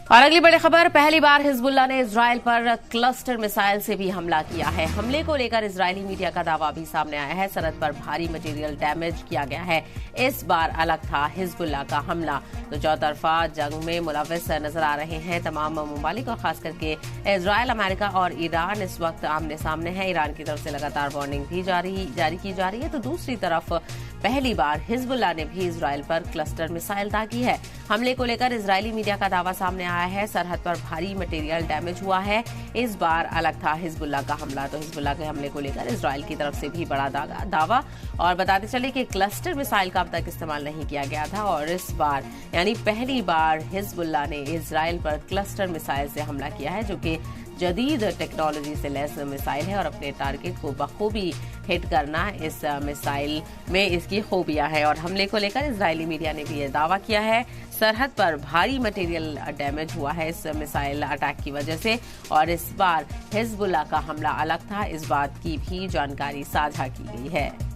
और अगली बड़ी खबर, पहली बार हिजबुल्लाह ने इजराइल पर क्लस्टर मिसाइल से भी हमला किया है। हमले को लेकर इजरायली मीडिया का दावा भी सामने आया है। सरहद पर भारी मटेरियल डैमेज किया गया है। इस बार अलग था हिजबुल्लाह का हमला। तो चौतरफा जंग में मुलविस नजर आ रहे हैं तमाम ममालिक और खास करके इजराइल, अमेरिका और ईरान इस वक्त आमने सामने है। ईरान की तरफ से लगातार वार्निंग भी जारी की जा रही है। तो दूसरी तरफ पहली बार हिजबुल्लाह ने भी इजराइल पर क्लस्टर मिसाइल दागी है। हमले को लेकर इजरायली मीडिया का दावा सामने आया है। सरहद पर भारी मटेरियल डैमेज हुआ है। इस बार अलग था हिजबुल्लाह का हमला। तो हिजबुल्लाह के हमले को लेकर इजराइल की तरफ से भी बड़ा दावा। और बताते चले कि क्लस्टर मिसाइल का अब तक इस्तेमाल नहीं किया गया था और इस बार यानी पहली बार हिजबुल्लाह ने इजराइल पर क्लस्टर मिसाइल से हमला किया है, जो कि जदीद टेक्नोलॉजी से लैस मिसाइल है और अपने टारगेट को बखूबी हिट करना इस मिसाइल में इसकी खूबियां है। और हमले को लेकर इजरायली मीडिया ने भी ये दावा किया है। सरहद पर भारी मटेरियल डैमेज हुआ है इस मिसाइल अटैक की वजह से और इस बार हिजबुल्लाह का हमला अलग था। इस बात की भी जानकारी साझा की गई है।